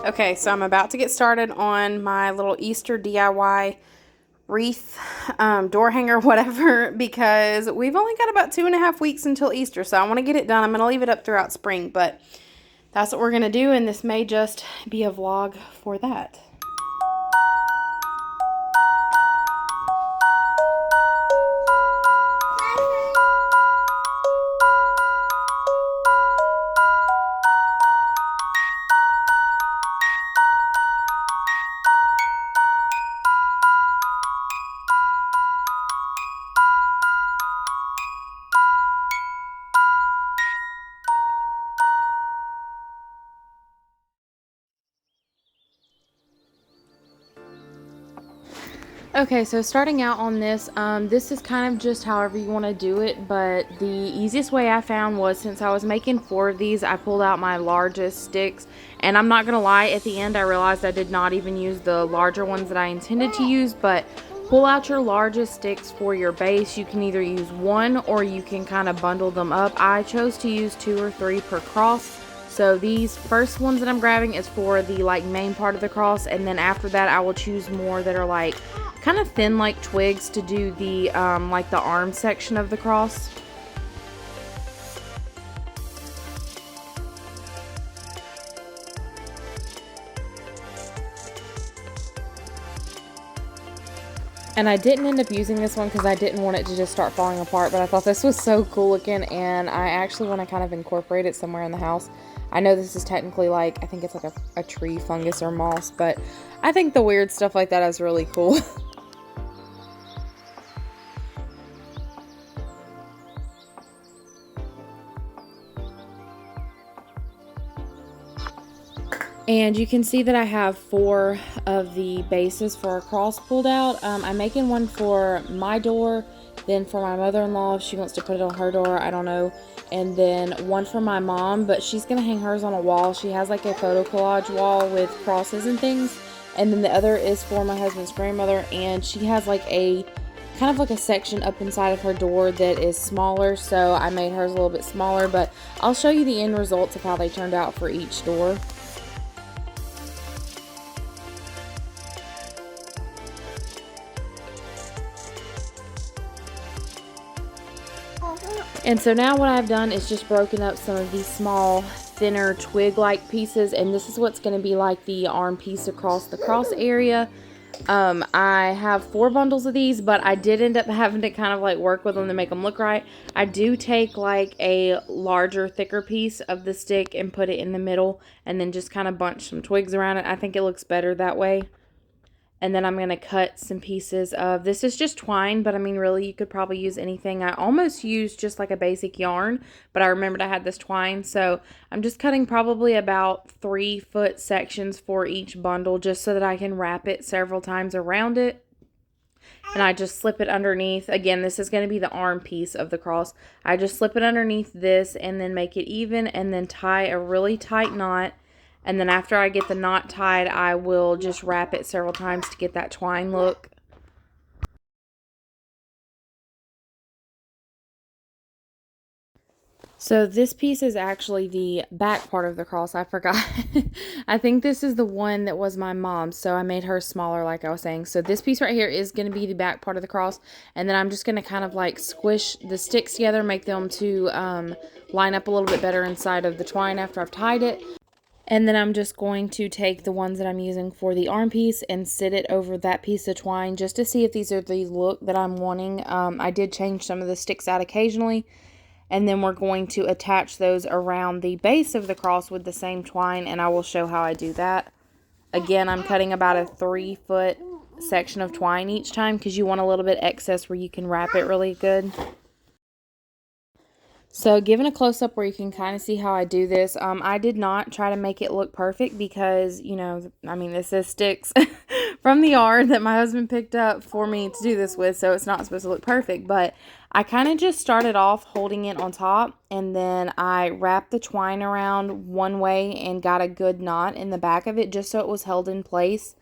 Okay, so I'm about to get started on my little Easter DIY wreath, door hanger, whatever, because we've only got about 2.5 weeks until Easter, so I want to get it done. I'm going to leave it up throughout spring, but that's what we're going to do, and this may just be a vlog for that. Okay, so starting out on this, this is kind of just however you want to do it, but the easiest way I found was, since I was making 4 of these, I pulled out my largest sticks, and I'm not going to lie, at the end I realized I did not even use the larger ones that I intended to use, but pull out your largest sticks for your base. You can either use 1 or you can kind of bundle them up. I chose to use 2 or 3 per cross. So these first ones that I'm grabbing is for the main part of the cross, and then after that I will choose more that are kind of thin like twigs to do the the arm section of the cross. And I didn't end up using this one because I didn't want it to just start falling apart, but I thought this was so cool looking, and I actually want to kind of incorporate it somewhere in the house. I know this is technically I think it's like a tree fungus or moss, but I think the weird stuff like that is really cool. And you can see that I have 4 of the bases for a cross pulled out. I'm making one for my door, then for my mother-in-law if she wants to put it on her door, I don't know. And then one for my mom, but she's going to hang hers on a wall. She has like a photo collage wall with crosses and things. And then the other is for my husband's grandmother, and she has like a kind of like a section up inside of her door that is smaller, so I made hers a little bit smaller, but I'll show you the end results of how they turned out for each door. And so now what I've done is just broken up some of these small, thinner twig-like pieces, and this is what's going to be like the arm piece across the cross area. I have 4 bundles of these, but I did end up having to kind of work with them to make them look right. I do take a larger, thicker piece of the stick and put it in the middle, and then just kind of bunch some twigs around it. I think it looks better that way. And then I'm going to cut some pieces of, this is just twine, but I mean, really, you could probably use anything. I almost used just like a basic yarn, but I remembered I had this twine. So I'm just cutting probably about 3-foot sections for each bundle, just so that I can wrap it several times around it. And I just slip it underneath. Again, this is going to be the arm piece of the cross. I just slip it underneath this and then make it even, and then tie a really tight knot. And then after I get the knot tied, I will just wrap it several times to get that twine look. So this piece is actually the back part of the cross. I forgot. I think this is the one that was my mom's, so I made her smaller like I was saying. So this piece right here is going to be the back part of the cross, and then I'm just going to kind of squish the sticks together, make them to line up a little bit better inside of the twine after I've tied it. And then I'm just going to take the ones that I'm using for the arm piece and sit it over that piece of twine just to see if these are the look that I'm wanting. I did change some of the sticks out occasionally. And then we're going to attach those around the base of the cross with the same twine, and I will show how I do that. Again, I'm cutting about a 3-foot section of twine each time because you want a little bit excess where you can wrap it really good. So giving a close-up where you can kind of see how I do this, I did not try to make it look perfect because, you know, I mean, this is sticks from the yard that my husband picked up for me to do this with, so it's not supposed to look perfect, but I kind of just started off holding it on top, and then I wrapped the twine around one way and got a good knot in the back of it just so it was held in place.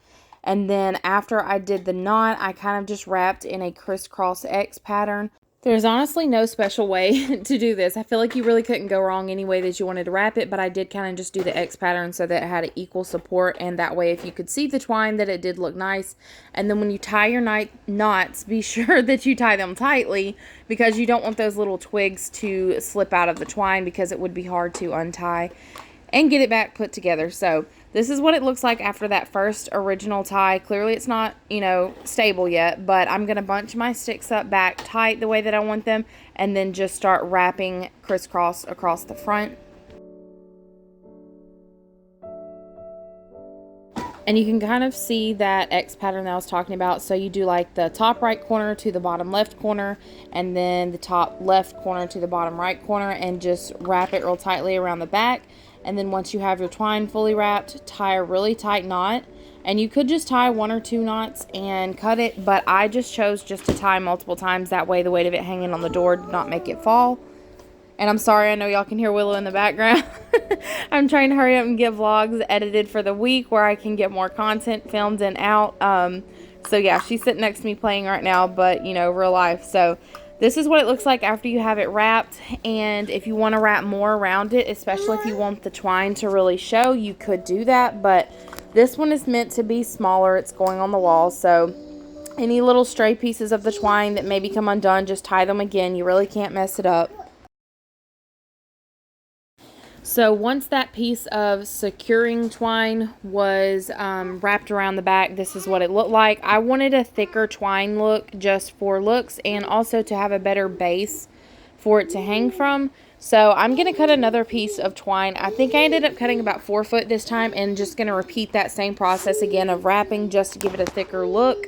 And then after I did the knot, I kind of just wrapped in a crisscross X pattern. There's honestly no special way to do this. I feel like you really couldn't go wrong any way that you wanted to wrap it, but I did kind of just do the X pattern so that it had an equal support, and that way if you could see the twine that it did look nice. And then when you tie your knots, be sure that you tie them tightly because you don't want those little twigs to slip out of the twine because it would be hard to untie and get it back put together. So this is what it looks like after that first original tie. Clearly it's not, you know, stable yet, but I'm going to bunch my sticks up back tight the way that I want them and then just start wrapping crisscross across the front. And you can kind of see that X pattern that I was talking about. So you do like the top right corner to the bottom left corner, and then the top left corner to the bottom right corner, and just wrap it real tightly around the back. And then once you have your twine fully wrapped, tie a really tight knot. And you could just tie 1 or 2 knots and cut it, but I just chose just to tie multiple times. That way the weight of it hanging on the door did not make it fall. And I'm sorry, I know y'all can hear Willow in the background. I'm trying to hurry up and get vlogs edited for the week where I can get more content filmed and out. So yeah, she's sitting next to me playing right now, but you know, real life. So this is what it looks like after you have it wrapped. And if you want to wrap more around it, especially if you want the twine to really show, you could do that. But this one is meant to be smaller. It's going on the wall. So any little stray pieces of the twine that maybe come undone, just tie them again. You really can't mess it up. So once that piece of securing twine was wrapped around the back, this is what it looked like. I wanted a thicker twine look just for looks and also to have a better base for it to hang from. So I'm going to cut another piece of twine. I think I ended up cutting about 4 foot this time, and just going to repeat that same process again of wrapping just to give it a thicker look.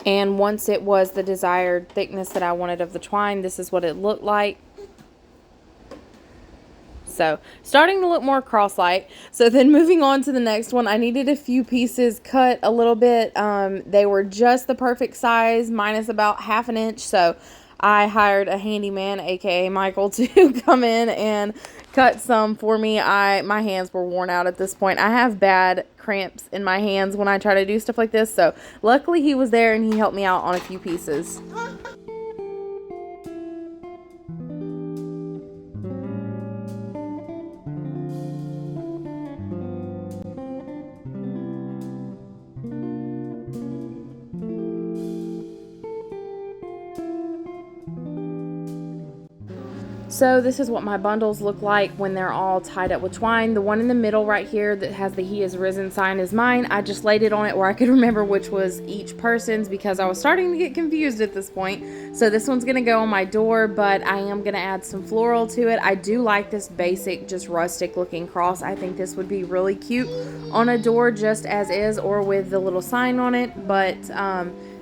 And once it was the desired thickness that I wanted of the twine, this is what it looked like. So starting to look more cross-like. So then moving on to the next one, I needed a few pieces cut a little bit. They were just the perfect size minus about 1/2 inch. So I hired a handyman, aka Michael, to come in and cut some for me. My hands were worn out at this point. I have bad cramps in my hands when I try to do stuff like this. So luckily he was there and he helped me out on a few pieces. So this is what my bundles look like when they're all tied up with twine. The one in the middle right here that has the He Is Risen sign is mine. I just laid it on it where I could remember which was each person's because I was starting to get confused at this point. So this one's going to go on my door, but I am going to add some floral to it. I do like this basic, just rustic looking cross. I think this would be really cute on a door just as is or with the little sign on it, but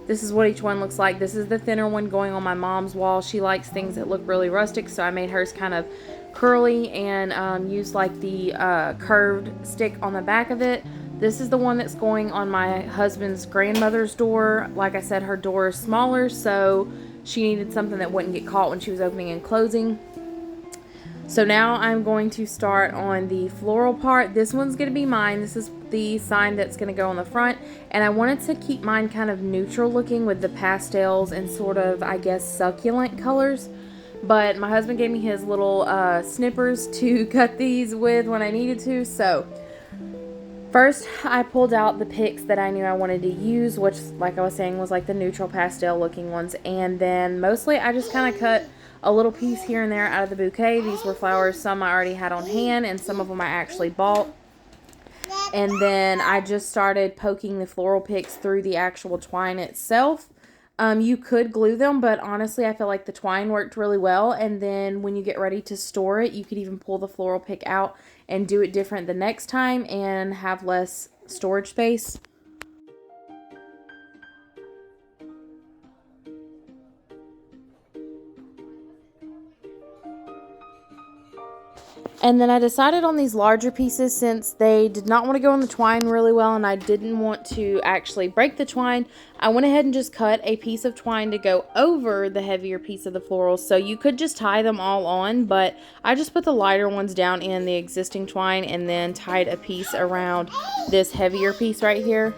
this is what each one looks like. This is the thinner one going on my mom's wall. She likes things that look really rustic, so I made hers kind of curly and used like the curved stick on the back of it. This is the one that's going on my husband's grandmother's door. Like I said, her door is smaller, so she needed something that wouldn't get caught when she was opening and closing. So now I'm going to start on the floral part. This one's going to be mine. This is the sign that's going to go on the front. And I wanted to keep mine kind of neutral looking with the pastels and sort of, I guess, succulent colors. But my husband gave me his little snippers to cut these with when I needed to. So first I pulled out the picks that I knew I wanted to use, which, like I was saying, was like the neutral pastel looking ones. And then mostly I just kind of cut a little piece here and there out of the bouquet. These were flowers, some I already had on hand and some of them I actually bought. And then I just started poking the floral picks through the actual twine itself. You could glue them, but honestly I feel like the twine worked really well. And then when you get ready to store it, you could even pull the floral pick out and do it different the next time and have less storage space. And then I decided on these larger pieces since they did not want to go on the twine really well and I didn't want to actually break the twine. I went ahead and just cut a piece of twine to go over the heavier piece of the florals. So you could just tie them all on, but I just put the lighter ones down in the existing twine and then tied a piece around this heavier piece right here.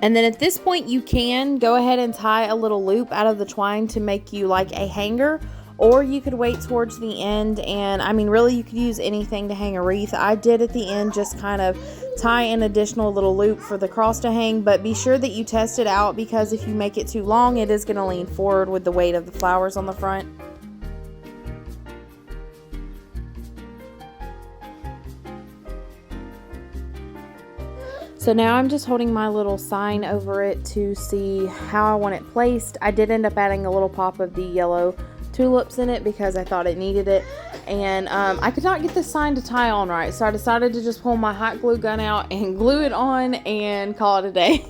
And then at this point you can go ahead and tie a little loop out of the twine to make you like a hanger, or you could wait towards the end, and I mean really you could use anything to hang a wreath. I did at the end just kind of tie an additional little loop for the cross to hang, but be sure that you test it out, because if you make it too long it is going to lean forward with the weight of the flowers on the front. So now I'm just holding my little sign over it to see how I want it placed. I did end up adding a little pop of the yellow tulips in it because I thought it needed it. And I could not get this sign to tie on right, so I decided to just pull my hot glue gun out and glue it on and call it a day.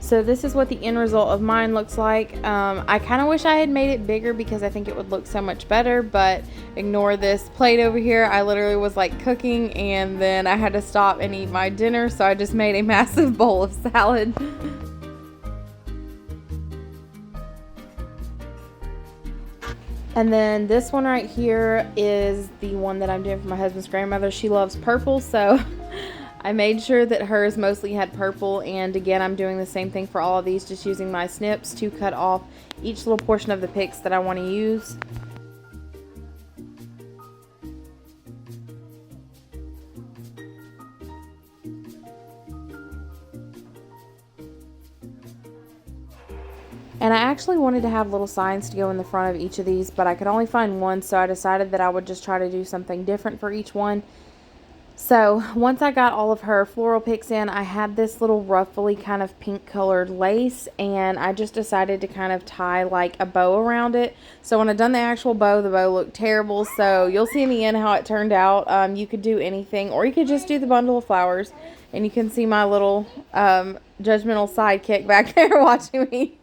So this is what the end result of mine looks like. I kind of wish I had made it bigger because I think it would look so much better, but ignore this plate over here. I literally was like cooking and then I had to stop and eat my dinner, so I just made a massive bowl of salad. And then this one right here is the one that I'm doing for my husband's grandmother. She loves purple, so I made sure that hers mostly had purple, and again I'm doing the same thing for all of these, just using my snips to cut off each little portion of the picks that I want to use. And I actually wanted to have little signs to go in the front of each of these, but I could only find one, so I decided that I would just try to do something different for each one. So once I got all of her floral picks in, I had this little ruffly kind of pink colored lace, and I just decided to kind of tie like a bow around it. So when I done the actual bow, the bow looked terrible, so you'll see in the end how it turned out. You could do anything, or you could just do the bundle of flowers, and you can see my little judgmental sidekick back there watching me.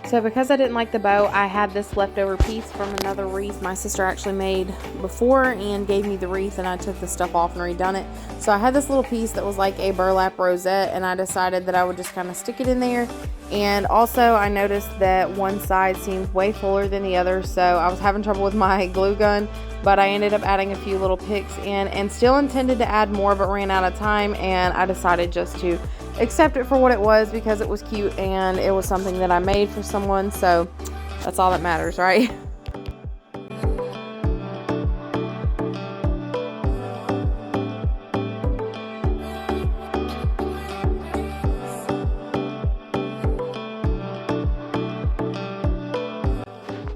So because I didn't like the bow, I had this leftover piece from another wreath my sister actually made before and gave me the wreath, and I took the stuff off and redone it. So I had this little piece that was like a burlap rosette, and I decided that I would just kind of stick it in there. And also I noticed that one side seemed way fuller than the other, so I was having trouble with my glue gun, but I ended up adding a few little picks in and still intended to add more, but ran out of time, and I decided just to accept it for what it was because it was cute and it was something that I made for someone, so that's all that matters, right?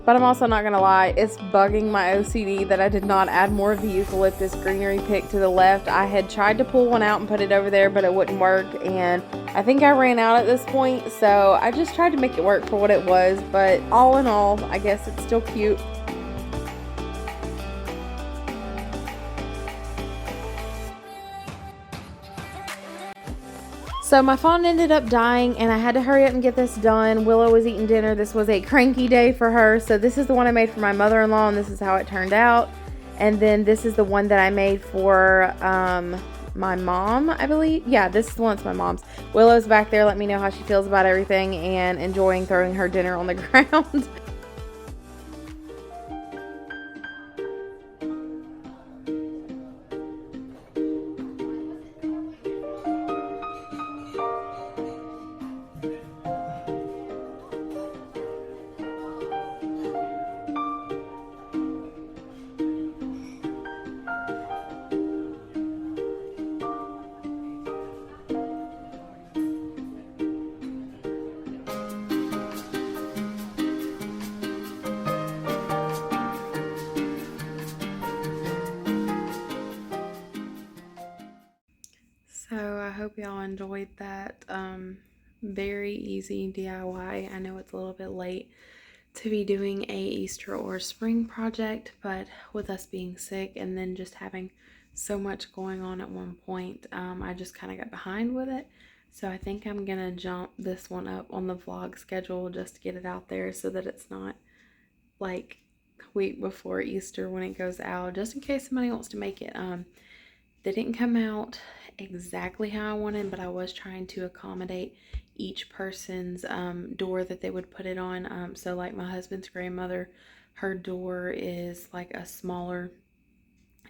But I'm also not gonna lie, it's bugging my OCD that I did not add more of the eucalyptus greenery pick to the left. I had tried to pull one out and put it over there, but it wouldn't work, and I think I ran out at this point, so I just tried to make it work for what it was. But all in all, I guess it's still cute. So my phone ended up dying and I had to hurry up and get this done. Willow was eating dinner. This was a cranky day for her. So this is the one I made for my mother-in-law, and this is how it turned out. And then this is the one that I made for my mom, I believe. Yeah, this is the one that's my mom's. Willow's back there. Let me know how she feels about everything and enjoying throwing her dinner on the ground. So I hope y'all enjoyed that very easy DIY. I know it's a little bit late to be doing a Easter or spring project, but with us being sick and then just having so much going on at one point, I just kind of got behind with it. So I think I'm gonna jump this one up on the vlog schedule just to get it out there so that it's not like week before Easter when it goes out, just in case somebody wants to make it. They didn't come out exactly how I wanted, but I was trying to accommodate each person's door that they would put it on. So like my husband's grandmother, her door is like a smaller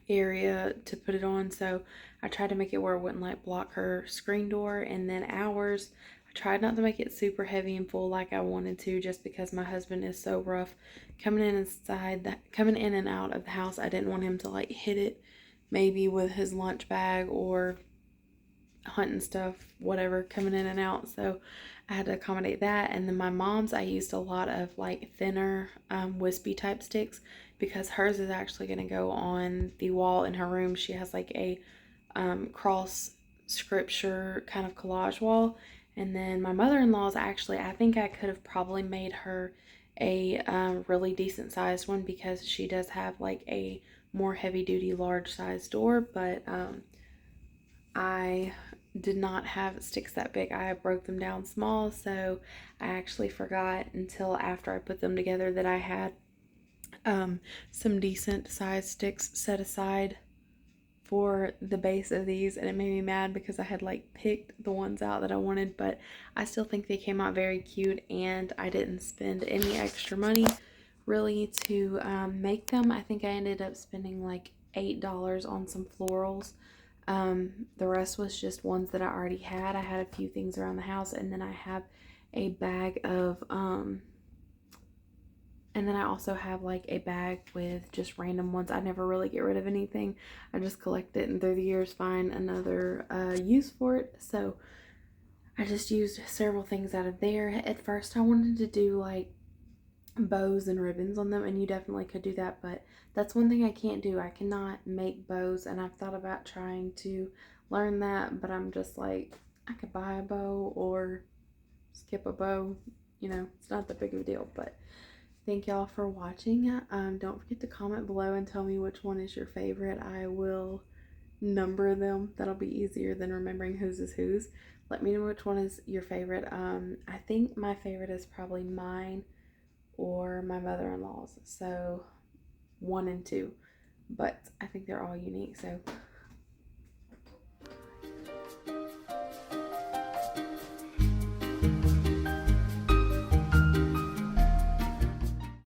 area to put it on, so I tried to make it where it wouldn't like block her screen door. And then ours, I tried not to make it super heavy and full like I wanted to, just because my husband is so rough coming in and out of the house. I didn't want him to like hit it maybe with his lunch bag or hunting stuff, whatever, coming in and out. So I had to accommodate that. And then my mom's, I used a lot of like thinner wispy type sticks because hers is actually going to go on the wall in her room. She has like a cross scripture kind of collage wall. And then my mother-in-law's, actually, I think I could have probably made her a really decent sized one because she does have like a more heavy duty large size door, but I did not have sticks that big. I broke them down small, so I actually forgot until after I put them together that I had some decent sized sticks set aside for the base of these, and it made me mad because I had like picked the ones out that I wanted, but I still think they came out very cute, and I didn't spend any extra money really to make them. I think I ended up spending like $8 on some florals. The rest was just ones that I already had. I had a few things around the house, and then I have a bag of and then I also have like a bag with just random ones. I never really get rid of anything. I just collect it and through the years find another use for it. So I just used several things out of there. At first I wanted to do like bows and ribbons on them, and you definitely could do that, but that's one thing I can't do. I cannot make bows, and I've thought about trying to learn that, but I'm just like, I could buy a bow or skip a bow, you know, it's not that big of a deal. But thank y'all for watching. Don't forget to comment below and tell me which one is your favorite. I will number them. That'll be easier than remembering whose is whose. Let me know which one is your favorite. I think my favorite is probably mine or my mother-in-law's, so 1 and 2, but I think they're all unique. So